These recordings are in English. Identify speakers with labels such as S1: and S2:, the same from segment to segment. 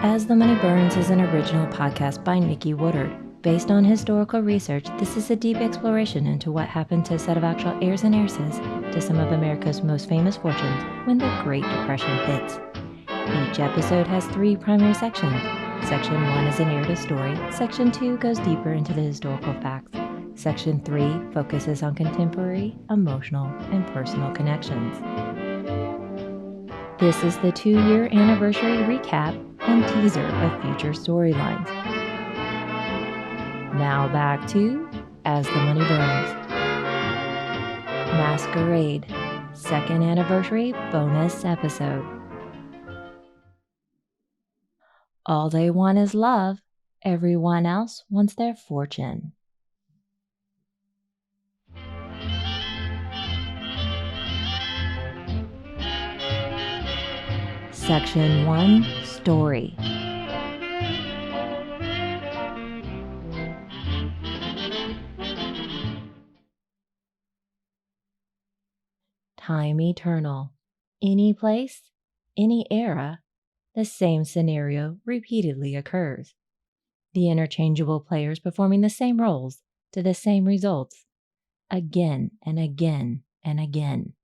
S1: As the Money Burns is an original podcast by Nikki Woodard. Based on historical research, this is a deep exploration into what happened to a set of actual heirs and heiresses to some of America's most famous fortunes when the Great Depression hits. Each episode has 3 primary sections. Section 1 is a narrative story. Section 2 goes deeper into the historical facts. Section 3 focuses on contemporary, emotional, and personal connections. This is the 2-year anniversary recap and teaser of future storylines. Now back to As the Money Burns. Masquerade, 2nd anniversary bonus episode. All they want is love. Everyone else wants their fortune. Section 1, Story. Time eternal. Any place, any era, the same scenario repeatedly occurs. The interchangeable players performing the same roles to the same results, again and again and again.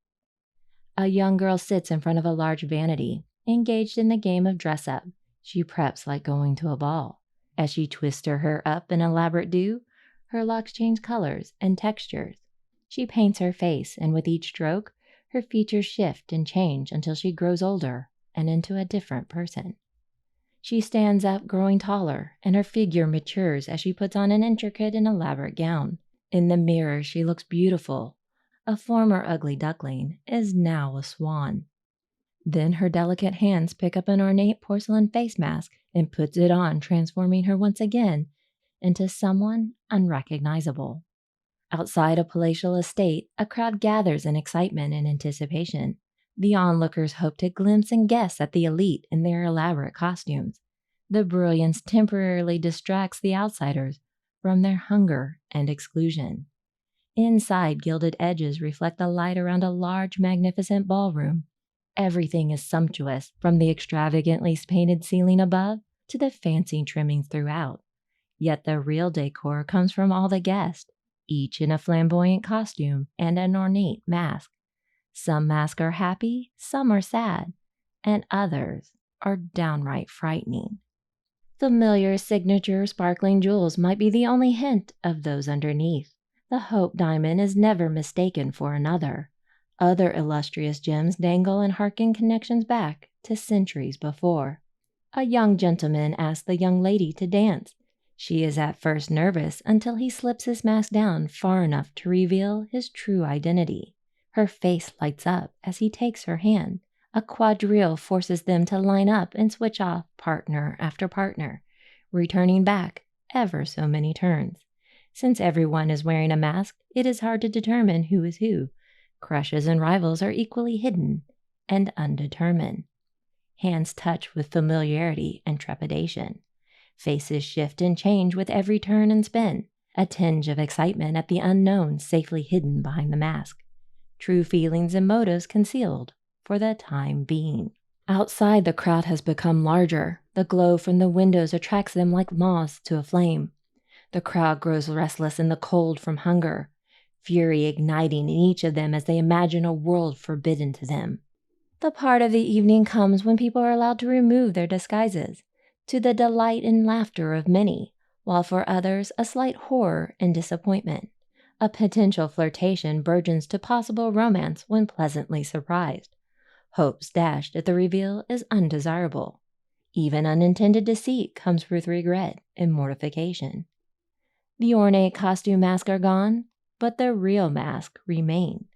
S1: A young girl sits in front of a large vanity, engaged in the game of dress-up. She preps like going to a ball. As she twists her hair up in elaborate do, her locks change colors and textures. She paints her face, and with each stroke, her features shift and change until she grows older and into a different person. She stands up, growing taller, and her figure matures as she puts on an intricate and elaborate gown. In the mirror, she looks beautiful. A former ugly duckling is now a swan. Then her delicate hands pick up an ornate porcelain face mask and puts it on, transforming her once again into someone unrecognizable. Outside a palatial estate, a crowd gathers in excitement and anticipation. The onlookers hope to glimpse and guess at the elite in their elaborate costumes. The brilliance temporarily distracts the outsiders from their hunger and exclusion. Inside, gilded edges reflect the light around a large, magnificent ballroom. Everything is sumptuous, from the extravagantly painted ceiling above to the fancy trimmings throughout. Yet the real decor comes from all the guests, each in a flamboyant costume and an ornate mask. Some masks are happy, some are sad, and others are downright frightening. Familiar signature sparkling jewels might be the only hint of those underneath. The Hope diamond is never mistaken for another. Other illustrious gems dangle and harken connections back to centuries before. A young gentleman asks the young lady to dance. She is at first nervous until he slips his mask down far enough to reveal his true identity. Her face lights up as he takes her hand. A quadrille forces them to line up and switch off partner after partner, returning back ever so many turns. Since everyone is wearing a mask, it is hard to determine who is who. Crushes and rivals are equally hidden and undetermined. Hands touch with familiarity and trepidation. Faces shift and change with every turn and spin, a tinge of excitement at the unknown safely hidden behind the mask. True feelings and motives concealed for the time being. Outside, the crowd has become larger. The glow from the windows attracts them like moths to a flame. The crowd grows restless in the cold from hunger, fury igniting in each of them as they imagine a world forbidden to them. The part of the evening comes when people are allowed to remove their disguises, to the delight and laughter of many, while for others a slight horror and disappointment. A potential flirtation burgeons to possible romance when pleasantly surprised. Hopes dashed at the reveal is undesirable. Even unintended deceit comes with regret and mortification. The ornate costume masks are gone, but the real mask remain.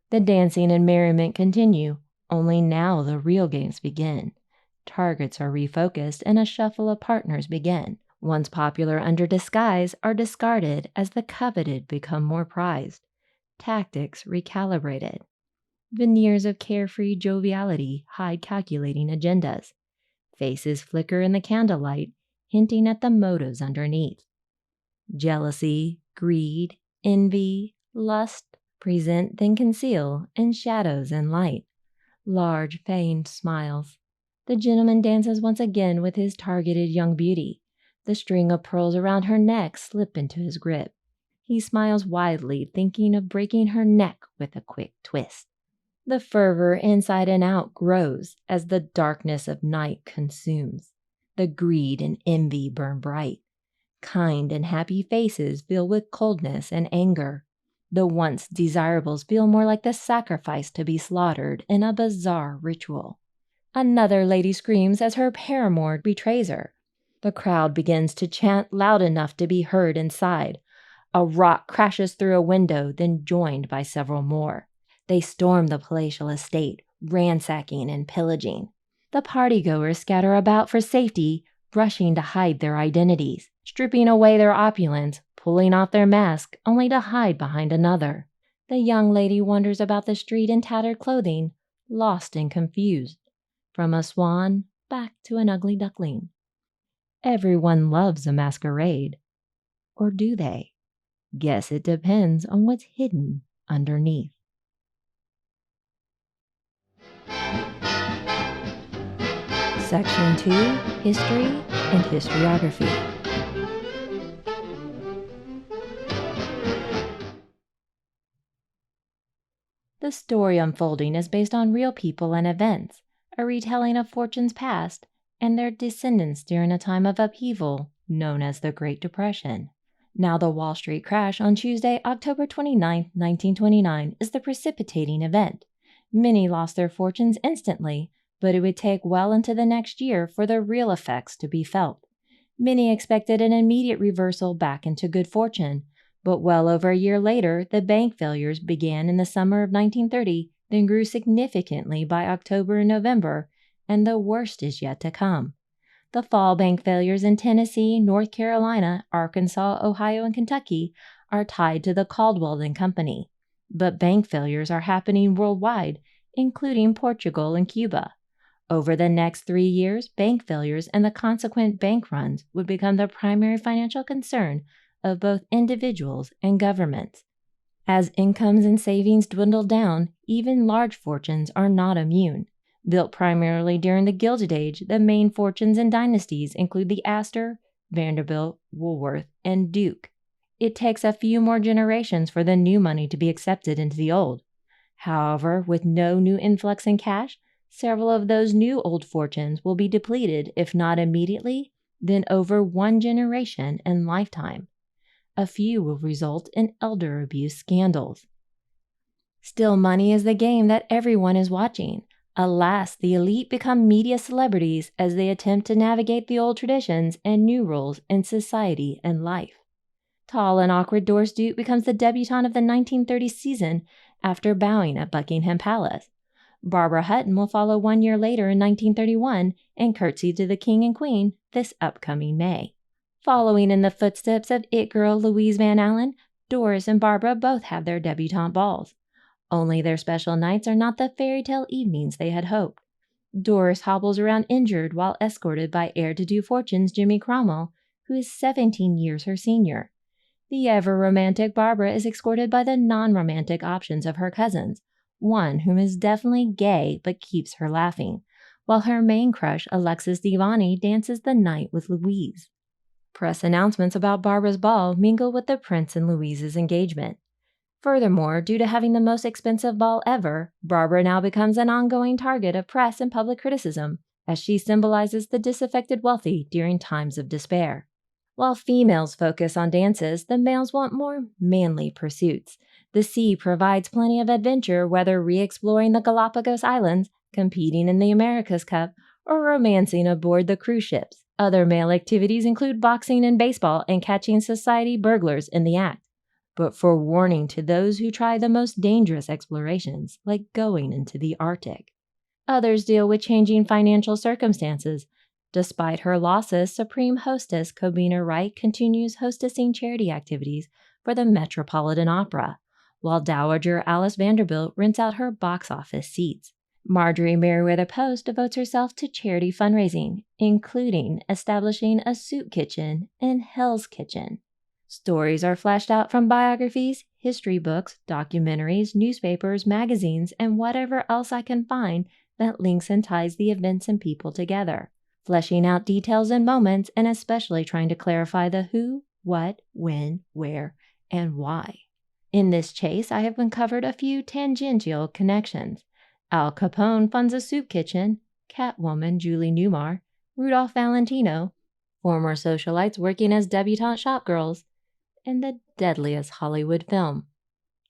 S1: The dancing and merriment continue, only now the real games begin. Targets are refocused and a shuffle of partners begin. Once popular under disguise are discarded as the coveted become more prized. Tactics recalibrated. Veneers of carefree joviality hide calculating agendas. Faces flicker in the candlelight, hinting at the motives underneath. Jealousy, greed, envy, lust present then conceal in shadows and light. Large feigned smiles, The gentleman dances once again with his targeted young beauty. The string of pearls around her neck slip into his grip. He smiles widely, thinking of breaking her neck with a quick twist. The fervor inside and out grows as the darkness of night consumes. The greed and envy burn bright. Kind and happy faces fill with coldness and anger. The once desirables feel more like the sacrifice to be slaughtered in a bizarre ritual. Another lady screams as her paramour betrays her. The crowd begins to chant loud enough to be heard inside. A rock crashes through a window, then joined by several more. They storm the palatial estate, ransacking and pillaging. The partygoers scatter about for safety, rushing to hide their identities, stripping away their opulence, pulling off their mask only to hide behind another. The young lady wanders about the street in tattered clothing, lost and confused. From a swan back to an ugly duckling. Everyone loves a masquerade. Or do they? Guess it depends on what's hidden underneath. Section 2, History and Historiography. The story unfolding is based on real people and events, a retelling of fortunes past and their descendants during a time of upheaval known as the Great Depression. Now, the Wall Street crash on Tuesday, October 29, 1929, is the precipitating event. Many lost their fortunes instantly, but it would take well into the next year for the real effects to be felt. Many expected an immediate reversal back into good fortune, but well over a year later, the bank failures began in the summer of 1930, then grew significantly by October and November, and the worst is yet to come. The fall bank failures in Tennessee, North Carolina, Arkansas, Ohio, and Kentucky are tied to the Caldwell & Company. But bank failures are happening worldwide, including Portugal and Cuba. Over the next 3 years, bank failures and the consequent bank runs would become the primary financial concern of both individuals and governments. As incomes and savings dwindle down, even large fortunes are not immune. Built primarily during the Gilded Age, the main fortunes and dynasties include the Astor, Vanderbilt, Woolworth, and Duke. It takes a few more generations for the new money to be accepted into the old. However, with no new influx in cash, several of those new old fortunes will be depleted, if not immediately, then over one generation and lifetime. A few will result in elder abuse scandals. Still, money is the game that everyone is watching. Alas, the elite become media celebrities as they attempt to navigate the old traditions and new roles in society and life. Tall and awkward Doris Duke becomes the debutante of the 1930 season after bowing at Buckingham Palace. Barbara Hutton will follow 1 year later in 1931 and curtsy to the King and Queen this upcoming May. Following in the footsteps of it girl Louise Van Allen, Doris and Barbara both have their debutante balls. Only their special nights are not the fairy tale evenings they had hoped. Doris hobbles around injured while escorted by heir-to-do fortunes Jimmy Cromwell, who is 17 years her senior. The ever-romantic Barbara is escorted by the non-romantic options of her cousins, one whom is definitely gay but keeps her laughing, while her main crush Alexis Divani dances the night with Louise. Press announcements about Barbara's ball mingle with the Prince and Louise's engagement. Furthermore, due to having the most expensive ball ever, Barbara now becomes an ongoing target of press and public criticism, as she symbolizes the disaffected wealthy during times of despair. While females focus on dances, the males want more manly pursuits. The sea provides plenty of adventure, whether re-exploring the Galapagos Islands, competing in the America's Cup, or romancing aboard the cruise ships. Other male activities include boxing and baseball and catching society burglars in the act. But forewarning to those who try the most dangerous explorations, like going into the Arctic. Others deal with changing financial circumstances. Despite her losses, Supreme Hostess Kobina Wright continues hostessing charity activities for the Metropolitan Opera, while Dowager Alice Vanderbilt rents out her box office seats. Marjorie Merriweather Post devotes herself to charity fundraising, including establishing a soup kitchen in Hell's Kitchen. Stories are flashed out from biographies, history books, documentaries, newspapers, magazines, and whatever else I can find that links and ties the events and people together, fleshing out details and moments, and especially trying to clarify the who, what, when, where, and why. In this chase, I have uncovered a few tangential connections. Al Capone funds a soup kitchen, Catwoman Julie Newmar, Rudolph Valentino, former socialites working as debutante shopgirls, and the deadliest Hollywood film.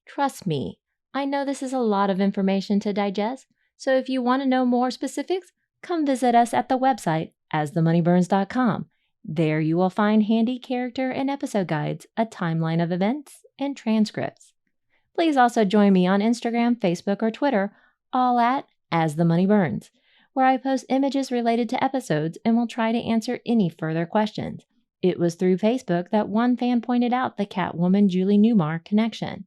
S1: Trust me, I know this is a lot of information to digest, so if you want to know more specifics, come visit us at the website asthemoneyburns.com. There you will find handy character and episode guides, a timeline of events, and transcripts. Please also join me on Instagram, Facebook, or Twitter, all at asthemoneyburns, where I post images related to episodes and will try to answer any further questions. It was through Facebook that one fan pointed out the Catwoman Julie Newmar connection.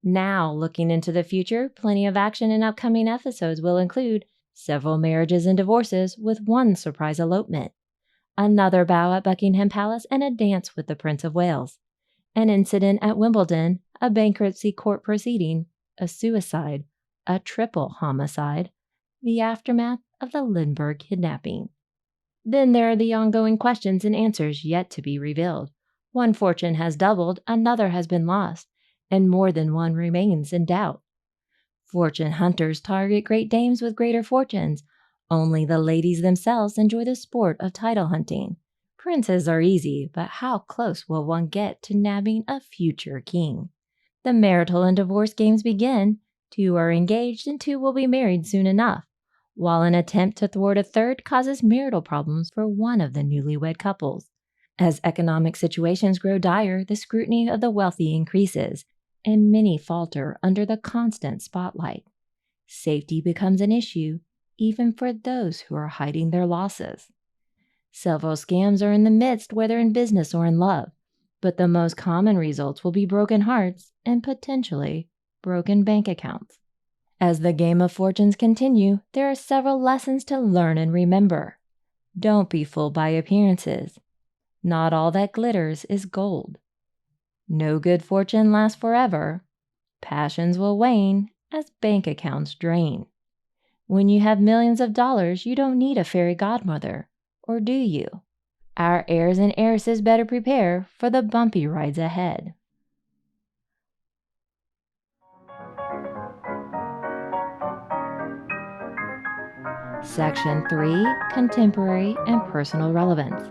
S1: Now, looking into the future, plenty of action in upcoming episodes will include several marriages and divorces with one surprise elopement, another bow at Buckingham Palace and a dance with the Prince of Wales, an incident at Wimbledon, a bankruptcy court proceeding, a suicide, a triple homicide, the aftermath of the Lindbergh kidnapping. Then there are the ongoing questions and answers yet to be revealed. One fortune has doubled, another has been lost, and more than one remains in doubt. Fortune hunters target great dames with greater fortunes. Only the ladies themselves enjoy the sport of title hunting. Princes are easy, but how close will one get to nabbing a future king? The marital and divorce games begin. 2 are engaged and 2 will be married soon enough, while an attempt to thwart a third causes marital problems for one of the newlywed couples. As economic situations grow dire, the scrutiny of the wealthy increases, and many falter under the constant spotlight. Safety becomes an issue, even for those who are hiding their losses. Several scams are in the midst, whether in business or in love, but the most common results will be broken hearts and potentially broken bank accounts. As the game of fortunes continue, there are several lessons to learn and remember. Don't be fooled by appearances. Not all that glitters is gold. No good fortune lasts forever. Passions will wane as bank accounts drain. When you have millions of dollars, you don't need a fairy godmother, or do you? Our heirs and heiresses better prepare for the bumpy rides ahead. Section 3, Contemporary and Personal Relevance.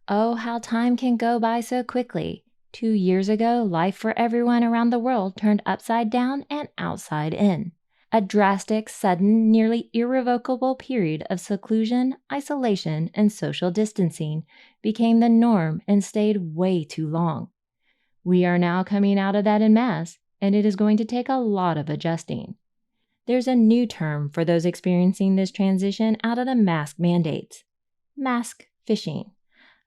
S1: Oh, how time can go by so quickly. 2 years ago, life for everyone around the world turned upside down and outside in. A drastic, sudden, nearly irrevocable period of seclusion, isolation, and social distancing became the norm and stayed way too long. We are now coming out of that en masse, and it is going to take a lot of adjusting. There's a new term for those experiencing this transition out of the mask mandates: mask fishing.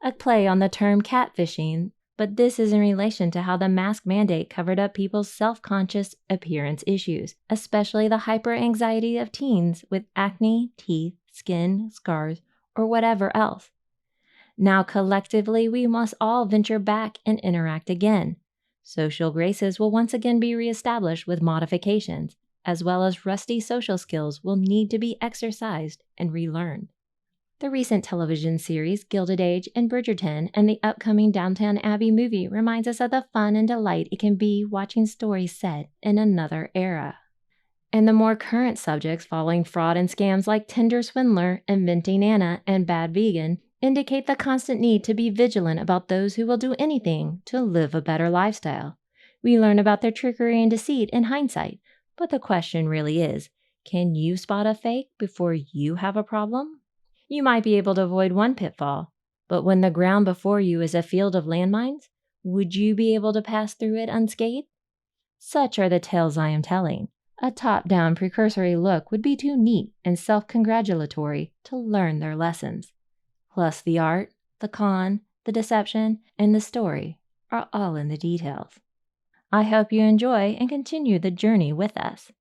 S1: A play on the term catfishing, but this is in relation to how the mask mandate covered up people's self-conscious appearance issues, especially the hyper-anxiety of teens with acne, teeth, skin, scars, or whatever else. Now collectively, we must all venture back and interact again. Social graces will once again be reestablished with modifications, as well as rusty social skills will need to be exercised and relearned. The recent television series Gilded and Bridgerton and the upcoming Downton Abbey movie reminds us of the fun and delight it can be watching stories set in another era. And the more current subjects following fraud and scams like Tinder Swindler, Inventing Anna, and Bad Vegan indicate the constant need to be vigilant about those who will do anything to live a better lifestyle. We learn about their trickery and deceit in hindsight, but the question really is, can you spot a fake before you have a problem? You might be able to avoid one pitfall, but when the ground before you is a field of landmines, would you be able to pass through it unscathed? Such are the tales I am telling. A top-down precursory look would be too neat and self-congratulatory to learn their lessons. Plus the art, the con, the deception, and the story are all in the details. I hope you enjoy and continue the journey with us.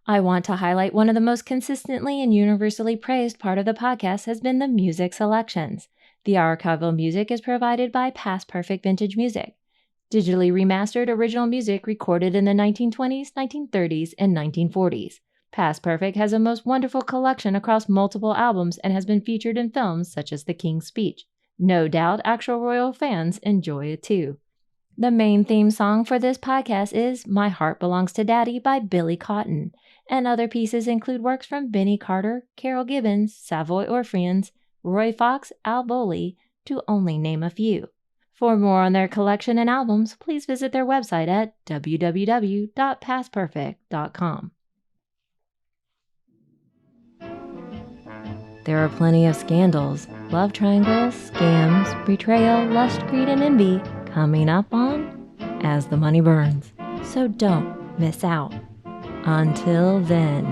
S1: I want to highlight one of the most consistently and universally praised part of the podcast has been the music selections. The archival music is provided by Past Perfect Vintage Music, digitally remastered original music recorded in the 1920s, 1930s, and 1940s. Past Perfect has a most wonderful collection across multiple albums and has been featured in films such as The King's Speech. No doubt actual royal fans enjoy it too. The main theme song for this podcast is My Heart Belongs to Daddy by Billy Cotton, and other pieces include works from Benny Carter, Carol Gibbons, Savoy Orpheans, Roy Fox, Al Bowley, to only name a few. For more on their collection and albums, please visit their website at www.pastperfect.com. There are plenty of scandals, love triangles, scams, betrayal, lust, greed, and envy coming up on As the Money Burns. So don't miss out. Until then.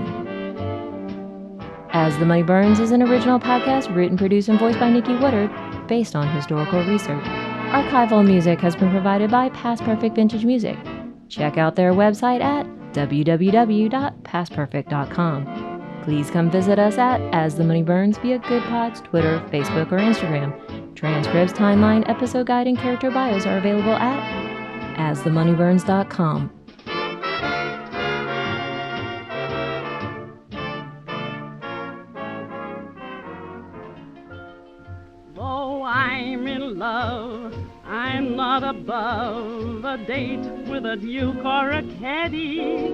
S1: As the Money Burns is an original podcast written, produced, and voiced by Nikki Woodard, based on historical research. Archival music has been provided by Past Perfect Vintage Music. Check out their website at www.pastperfect.com. Please come visit us at As the Money Burns via GoodPods, Twitter, Facebook, or Instagram. Transcripts, timeline, episode guide, and character bios are available at asthemoneyburns.com.
S2: Though I'm in love, I'm not above a date with a duke or a caddy.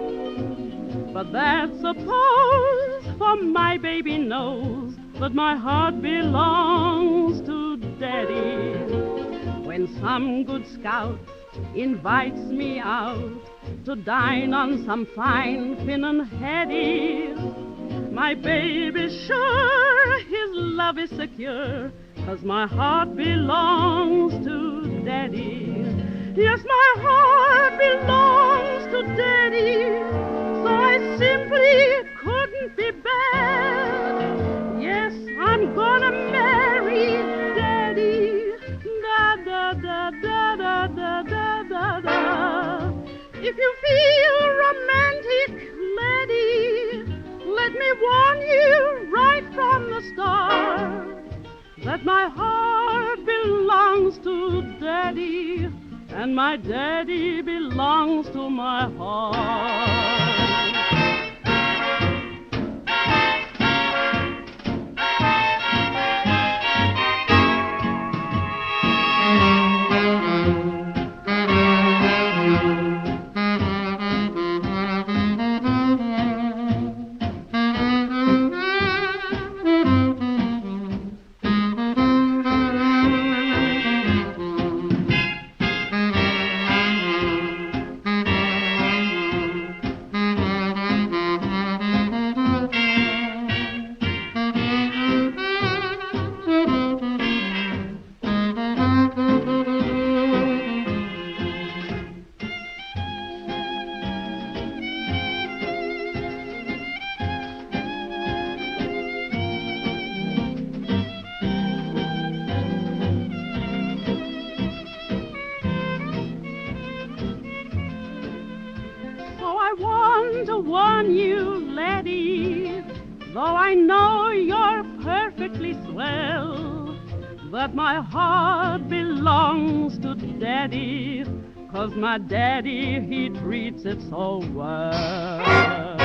S2: But that's a pose, for my baby knows that my heart belongs to Daddy. When some good scout invites me out to dine on some fine Finnan headies, my baby's sure his love is secure, 'cause my heart belongs to Daddy. Yes, my heart belongs to Daddy, so I simply couldn't be bad. Yes, I'm gonna marry Daddy. Da da da da da da da da da. If you feel romantic, laddie, let me warn you right from the start that my heart belongs to Daddy, and my daddy belongs to my heart. Warn you, laddie, though I know you're perfectly swell, that my heart belongs to Daddy, 'cause my daddy, he treats it so well.